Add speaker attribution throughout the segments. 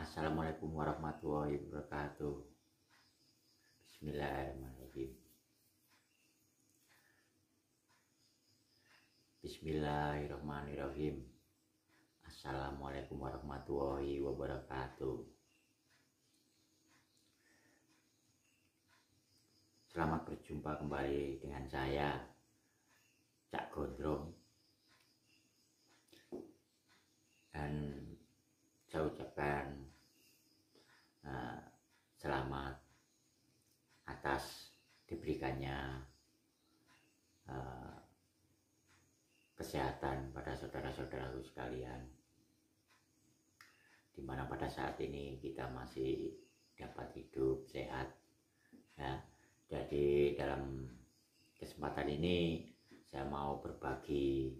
Speaker 1: Assalamualaikum warahmatullahi wabarakatuh. Bismillahirrahmanirrahim. Bismillahirrahmanirrahim. Assalamualaikum warahmatullahi wabarakatuh. Selamat berjumpa kembali dengan saya, Cak Gondrong. Dan saya ucapkan selamat atas diberikannya kesehatan pada saudara-saudaraku sekalian, dimana pada saat ini kita masih dapat hidup sehat ya. Jadi dalam kesempatan ini saya mau berbagi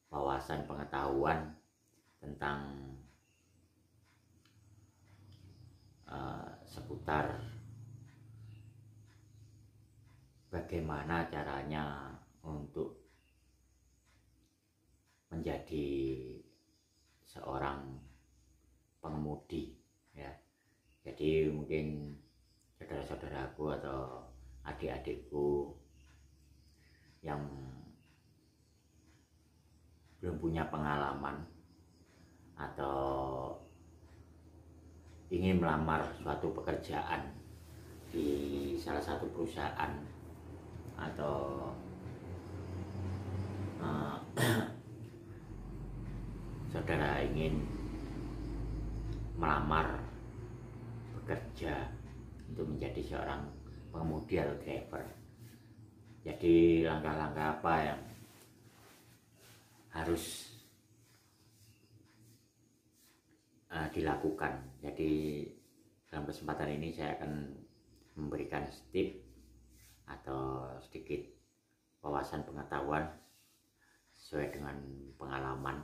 Speaker 1: wawasan pengetahuan tentang seputar bagaimana caranya untuk menjadi seorang pengemudi ya. Jadi mungkin saudara-saudaraku atau adik-adikku yang belum punya pengalaman atau ingin melamar suatu pekerjaan di salah satu perusahaan atau saudara ingin melamar bekerja untuk menjadi seorang pengemudi atau driver. Jadi langkah-langkah apa yang harus dilakukan. Jadi dalam kesempatan ini saya akan memberikan tip atau sedikit wawasan pengetahuan sesuai dengan pengalaman.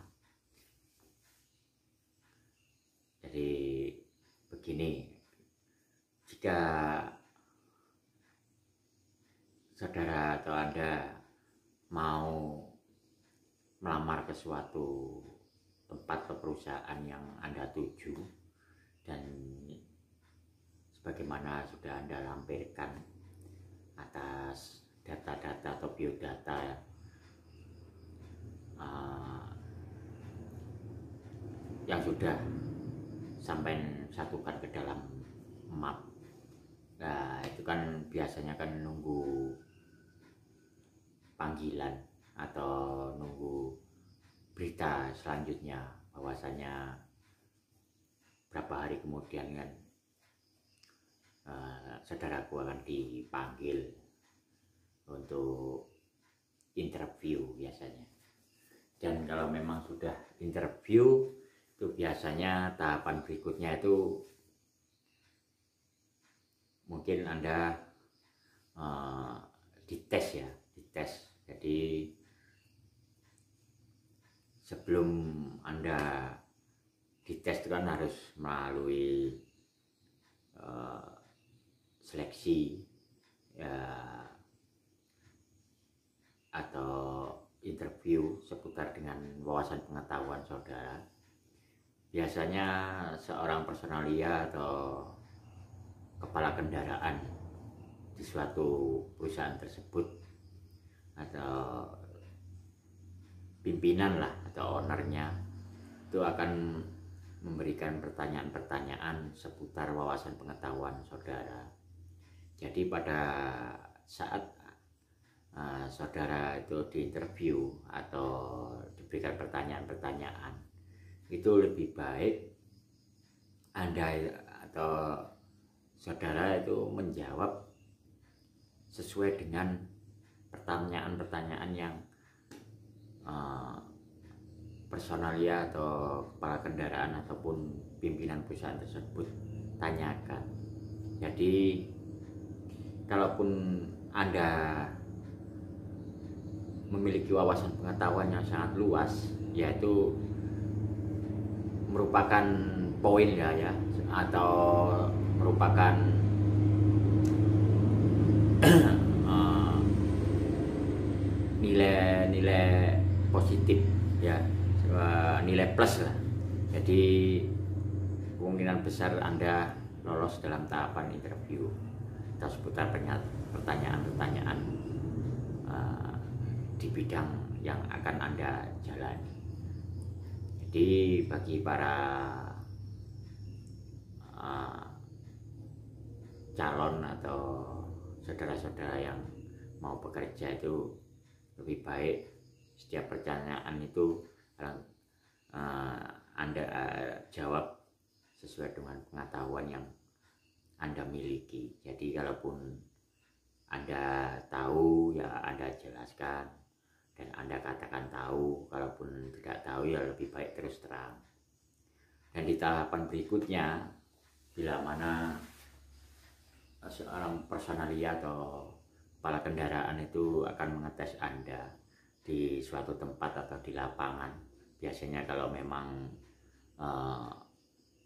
Speaker 1: Jadi begini, jika saudara atau Anda mau melamar ke suatu tempat atau perusahaan yang Anda tuju, dan sebagaimana sudah Anda lampirkan atas data-data atau biodata yang sudah sampai satukan ke dalam map. Nah, itu kan biasanya kan nunggu panggilan atau nunggu berita selanjutnya bahwasanya berapa hari kemudian kan saudaraku akan dipanggil untuk interview biasanya. Dan kalau memang sudah interview, itu biasanya tahapan berikutnya itu mungkin Anda dites ya, dites. Jadi sebelum Anda dites itu kan harus melalui seleksi ya, atau interview seputar dengan wawasan pengetahuan saudara. Biasanya seorang personalia atau kepala kendaraan di suatu perusahaan tersebut atau pimpinan lah atau ownernya itu akan memberikan pertanyaan-pertanyaan seputar wawasan pengetahuan saudara. Jadi pada saat saudara itu diinterview atau diberikan pertanyaan-pertanyaan, itu lebih baik Anda atau saudara itu menjawab sesuai dengan pertanyaan-pertanyaan yang personalia atau kepala kendaraan ataupun pimpinan perusahaan tersebut tanyakan. Jadi kalaupun Anda memiliki wawasan pengetahuan yang sangat luas, yaitu merupakan poin ya atau merupakan nilai-nilai positif ya, nilai plus lah Jadi kemungkinan besar Anda lolos dalam tahapan interview atau seputar pertanyaan-pertanyaan di bidang yang akan Anda jalani. Jadi bagi para calon atau saudara-saudara yang mau bekerja itu lebih baik setiap pertanyaan itu Anda jawab sesuai dengan pengetahuan yang Anda miliki. Jadi kalaupun Anda tahu ya Anda jelaskan, dan Anda katakan tahu. Kalaupun tidak tahu ya lebih baik terus terang. Dan di tahapan berikutnya, bila mana seorang personalia atau kepala kendaraan itu akan mengetes Anda di suatu tempat atau di lapangan. Biasanya kalau memang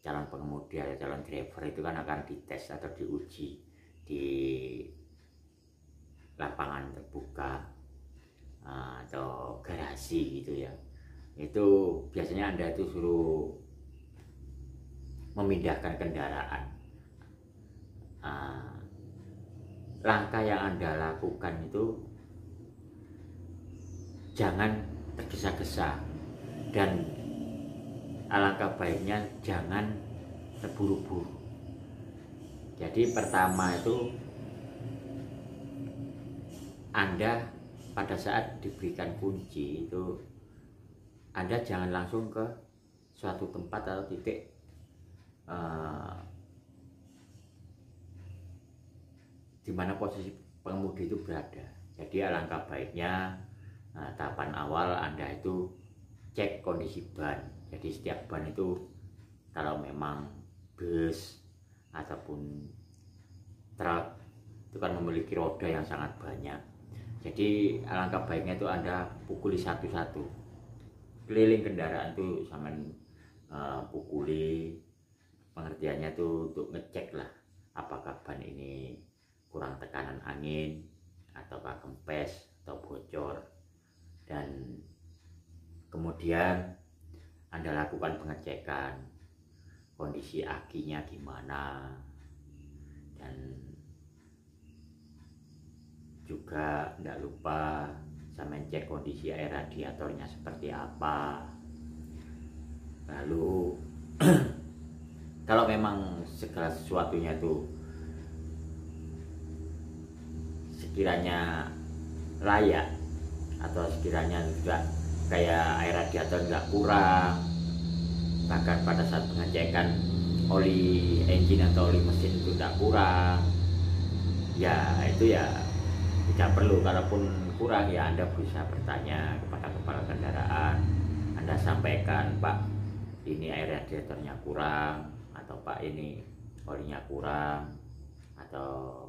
Speaker 1: calon pengemudi atau calon driver itu kan akan dites atau diuji di lapangan terbuka atau garasi gitu ya. Itu biasanya Anda itu suruh memindahkan kendaraan. Langkah yang Anda lakukan itu jangan tergesa-gesa, dan alangkah baiknya jangan terburu-buru. Jadi pertama itu Anda pada saat diberikan kunci itu Anda jangan langsung ke suatu tempat atau titik di mana posisi pengemudi itu berada. Jadi alangkah baiknya tahapan awal Anda itu cek kondisi ban. Jadi setiap ban itu kalau memang bus ataupun truk itu kan memiliki roda yang sangat banyak. Jadi alangkah baiknya itu Anda pukuli satu-satu, keliling kendaraan itu sama pukuli. Pengertiannya itu untuk ngecek lah apakah ban ini kurang tekanan angin ataukah kempes atau bocor. Dan kemudian Anda lakukan pengecekan kondisi akinya gimana, dan juga tidak lupa sama cek kondisi air radiatornya seperti apa. Lalu kalau memang segala sesuatunya itu sekiranya layak atau sekiranya juga kayak air radiator nggak kurang, bahkan pada saat pengecekan oli engine atau oli mesin itu tidak kurang, ya itu ya tidak perlu. Kalaupun kurang ya Anda bisa bertanya kepada kepala kendaraan. Anda sampaikan, Pak, ini air radiatornya kurang, atau Pak ini olinya kurang, atau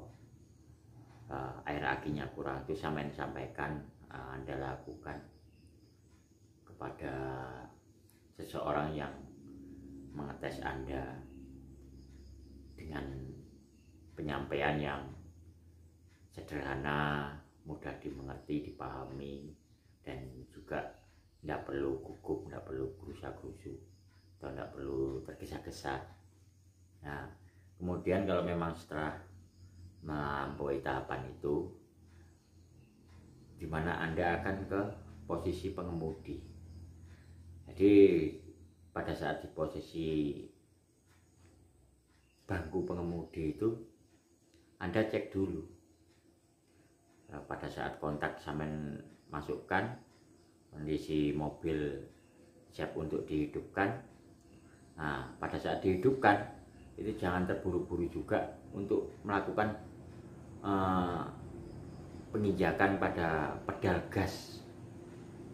Speaker 1: air akinya kurang. Itu sampaikan, Anda lakukan kepada seseorang yang mengetes Anda dengan penyampaian yang sederhana, mudah dimengerti, dipahami, dan juga tidak perlu gugup, tidak perlu gerusa-gerusu, atau tidak perlu tergesa-gesa. Nah, kemudian kalau memang setelah melampaui tahapan itu, di mana Anda akan ke posisi pengemudi. Jadi pada saat di posisi bangku pengemudi itu Anda cek dulu. Pada saat kontak sampean masukkan kondisi mobil siap untuk dihidupkan. Nah, pada saat dihidupkan itu jangan terburu-buru juga untuk melakukan penginjakan pada pedal gas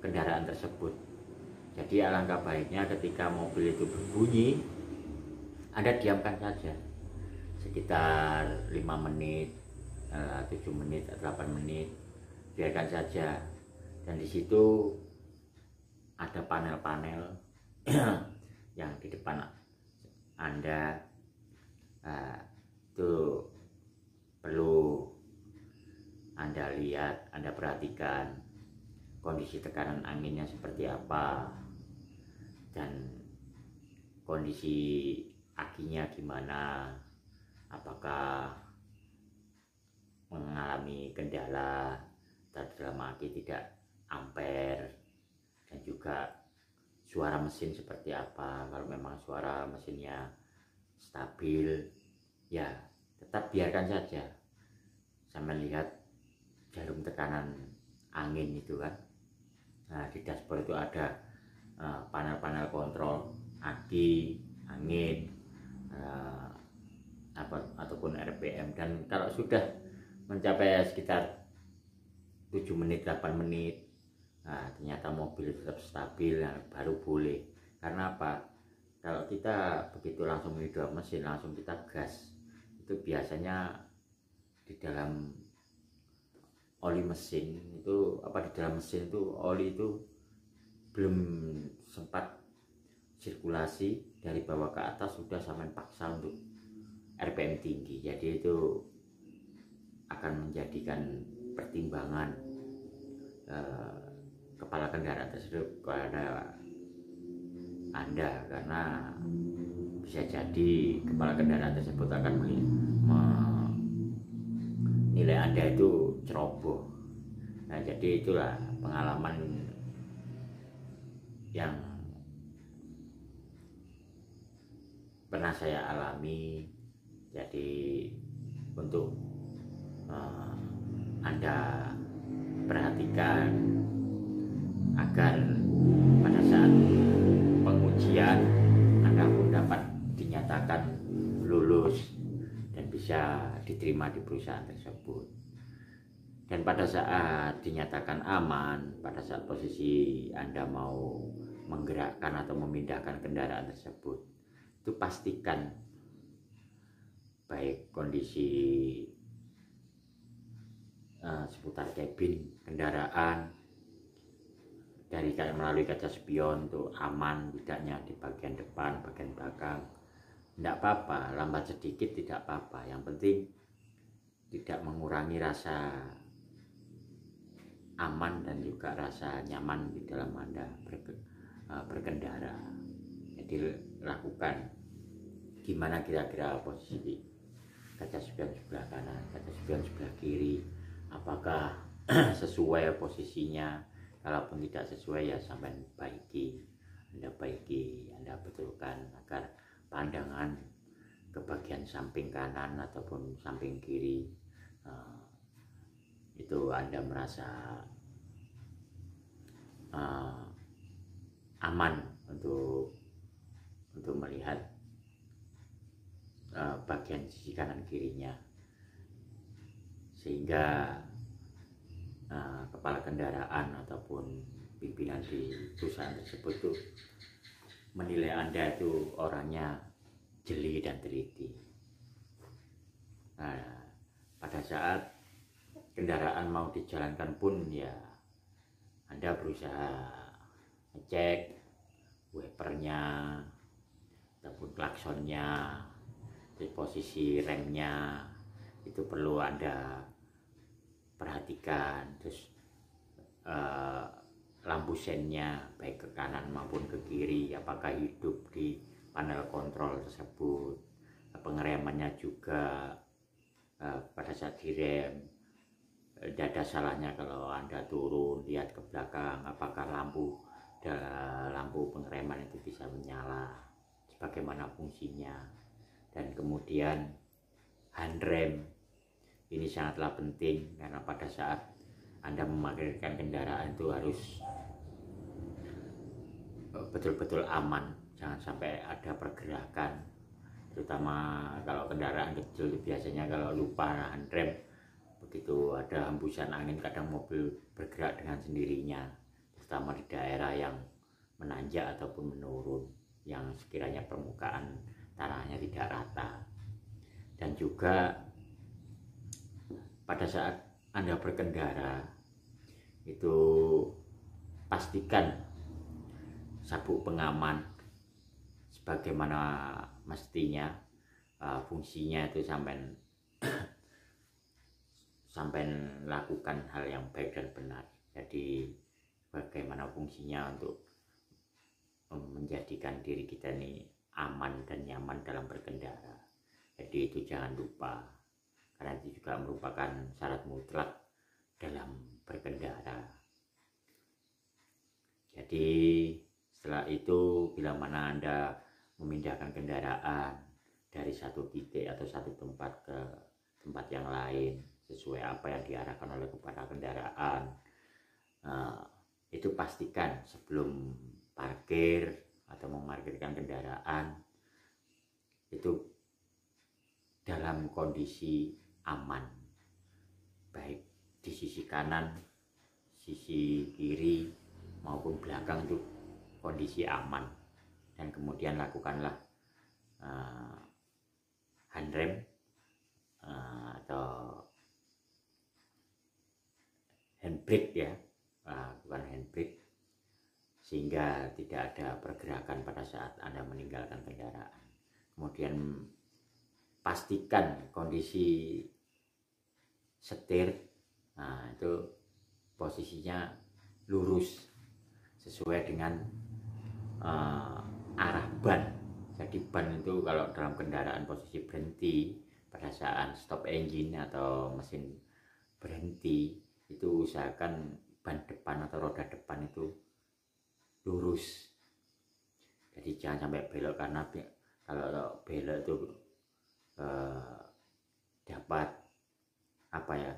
Speaker 1: kendaraan tersebut. Jadi alangkah baiknya ketika mobil itu berbunyi, Anda diamkan saja sekitar 5 menit, 7 menit, 8 menit, biarkan saja. Dan di situ ada panel-panel yang di depan Anda, itu perlu Anda lihat, Anda perhatikan kondisi tekanan anginnya seperti apa, dan kondisi akinya gimana, apakah mengalami kendala dalam aki tidak ampere, dan juga suara mesin seperti apa. Kalau memang suara mesinnya stabil, ya tetap biarkan saja. Saya lihat jarum tekanan angin itu kan, nah di dashboard itu ada panel-panel kontrol aki, angin, ataupun RPM. Dan kalau sudah mencapai sekitar 7 menit 8 menit, nah ternyata mobil tetap stabil, nah, baru boleh. Karena apa? Kalau kita begitu langsung menghidupkan mesin, langsung kita gas, itu biasanya di dalam oli mesin itu, di dalam mesin itu oli itu belum sempat sirkulasi dari bawah ke atas, sudah sampai paksa untuk RPM tinggi. Jadi itu akan menjadikan pertimbangan kepala kendaraan tersebut kepada Anda, karena bisa jadi kepala kendaraan tersebut akan menilai Anda itu ceroboh. Nah, jadi itulah pengalaman yang pernah saya alami. Jadi untuk Anda perhatikan agar pada saat pengujian Anda pun dapat dinyatakan lulus dan bisa diterima di perusahaan tersebut. Dan pada saat dinyatakan aman, pada saat posisi Anda mau menggerakkan atau memindahkan kendaraan tersebut, itu pastikan baik kondisi seputar kabin kendaraan dari melalui kaca spion itu aman tidaknya di bagian depan, bagian belakang. Tidak apa-apa, lambat sedikit tidak apa-apa, yang penting tidak mengurangi rasa aman dan juga rasa nyaman di dalam Anda berkendara. Jadi lakukan gimana kira-kira posisi kaca spion sebelah kanan, kaca spion sebelah kiri, apakah sesuai posisinya. Kalaupun tidak sesuai, ya sampai Anda betulkan agar pandangan ke bagian samping kanan ataupun samping kiri itu Anda merasa aman untuk melihat bagian sisi kanan kirinya, sehingga kepala kendaraan ataupun pimpinan di perusahaan tersebut tuh menilai Anda itu orangnya jeli dan teliti. Nah, pada saat kendaraan mau dijalankan pun, ya Anda berusaha ngecek wipernya ataupun klaksonnya, posisi remnya itu perlu Anda perhatikan. Terus lampu sennya baik ke kanan maupun ke kiri apakah hidup di panel kontrol tersebut. Pengeremannya juga pada saat direm tidak ada salahnya kalau Anda turun lihat ke belakang apakah lampu pengereman itu bisa menyala sebagaimana fungsinya. Dan kemudian handrem ini sangatlah penting, karena pada saat Anda memarkirkan kendaraan itu harus betul-betul aman, jangan sampai ada pergerakan, terutama kalau kendaraan kecil. Biasanya kalau lupa handrem, begitu ada hembusan angin kadang mobil bergerak dengan sendirinya, terutama di daerah yang menanjak ataupun menurun, yang sekiranya permukaan tanahnya tidak rata. Dan juga pada saat Anda berkendara itu pastikan sabuk pengaman sebagaimana mestinya, fungsinya itu sampai lakukan hal yang baik dan benar. Jadi bagaimana fungsinya untuk menjadikan diri kita ini aman dan nyaman dalam berkendara. Jadi itu jangan lupa, karena itu juga merupakan syarat mutlak dalam berkendara. Jadi setelah itu, bila mana Anda memindahkan kendaraan dari satu titik atau satu tempat ke tempat yang lain sesuai apa yang diarahkan oleh kepala kendaraan, itu pastikan sebelum parkir atau memarkirkan kendaraan itu dalam kondisi aman, baik di sisi kanan, sisi kiri maupun belakang itu kondisi aman. Dan kemudian lakukanlah handrem atau handbrake ya, bukan handbrake, sehingga tidak ada pergerakan pada saat Anda meninggalkan kendaraan. Kemudian pastikan kondisi setir, itu posisinya lurus sesuai dengan arah ban. Jadi ban itu kalau dalam kendaraan posisi berhenti pada saat stop engine atau mesin berhenti, itu usahakan ban depan atau roda depan itu lurus. Jadi jangan sampai belok, karena kalau belok itu dapat apa ya,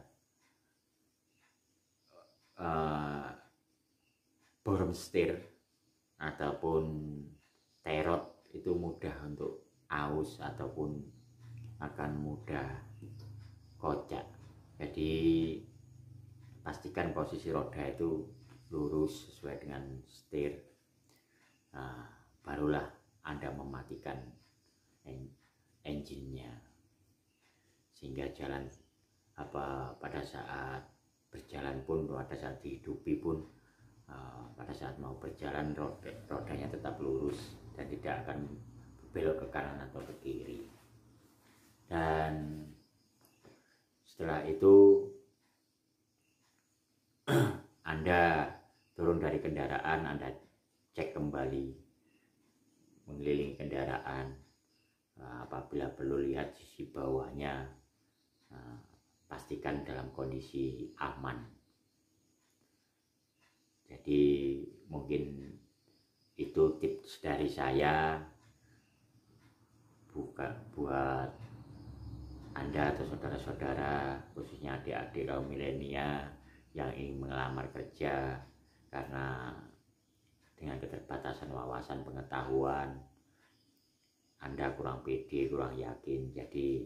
Speaker 1: borom setir ataupun terot itu mudah untuk aus ataupun akan mudah kocak. Jadi pastikan posisi roda itu lurus sesuai dengan setir. Barulah Anda mematikan engine-nya, sehingga jalan pada saat berjalan pun, pada saat dihidupi pun, pada saat mau berjalan rodanya tetap lurus dan tidak akan belok ke kanan atau ke kiri. Dan setelah itu Anda turun dari kendaraan, Anda cek kembali mengelilingi kendaraan. Apabila perlu lihat sisi bawahnya, pastikan dalam kondisi aman. Jadi mungkin itu tips dari saya buat Anda atau saudara-saudara, khususnya adik-adik kaum milenial yang ingin melamar kerja, karena dengan keterbatasan wawasan pengetahuan Anda kurang pede, kurang yakin. Jadi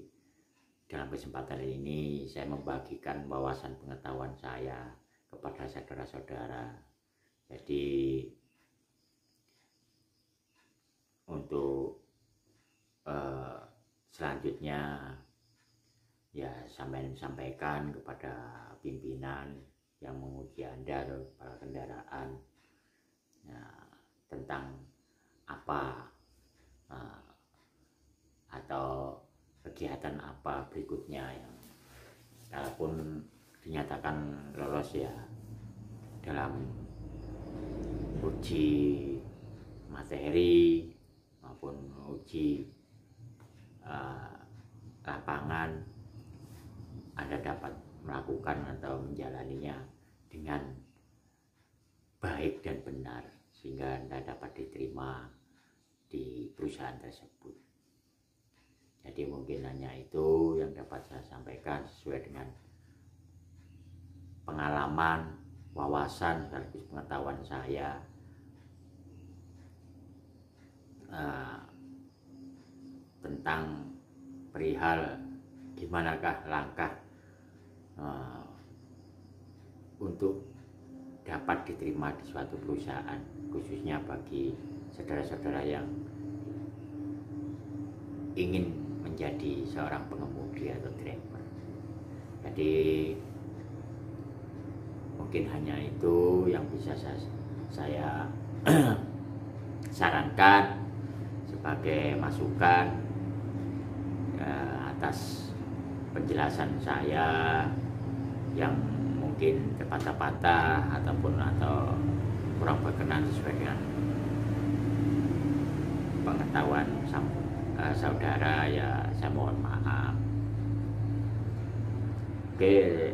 Speaker 1: dalam kesempatan ini saya membagikan wawasan pengetahuan saya kepada saudara-saudara. Jadi untuk selanjutnya ya sampaikan kepada pimpinan yang menguji Anda atau para kendaraan tentang apa atau kegiatan apa berikutnya yang kalaupun dinyatakan lolos ya dalam uji materi maupun uji lapangan, Anda dapat melakukan atau menjalaninya dengan baik dan benar, sehingga Anda dapat diterima di perusahaan tersebut. Jadi mungkin hanya itu yang dapat saya sampaikan sesuai dengan pengalaman, wawasan, sekaligus pengetahuan saya tentang perihal gimanakah langkah untuk dapat diterima di suatu perusahaan, khususnya bagi saudara-saudara yang ingin menjadi seorang pengemudi atau driver. Jadi mungkin hanya itu yang bisa saya sarankan sebagai masukan atas penjelasan saya yang mungkin terpatah-patah atau kurang berkenan sesuai dengan sepengetahuan saudara ya saya mohon maaf. Oke,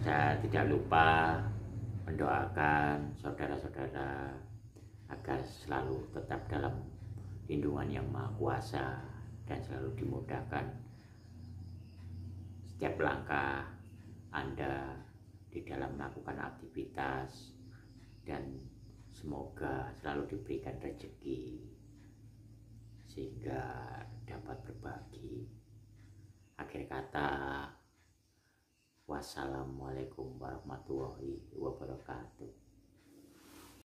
Speaker 1: saya tidak lupa mendoakan saudara-saudara agar selalu tetap dalam lindungan Yang Maha Kuasa dan selalu dimudahkan setiap langkah Anda di dalam melakukan aktivitas, dan semoga selalu diberikan rezeki sehingga dapat berbagi. Akhir kata, wassalamualaikum warahmatullahi wabarakatuh.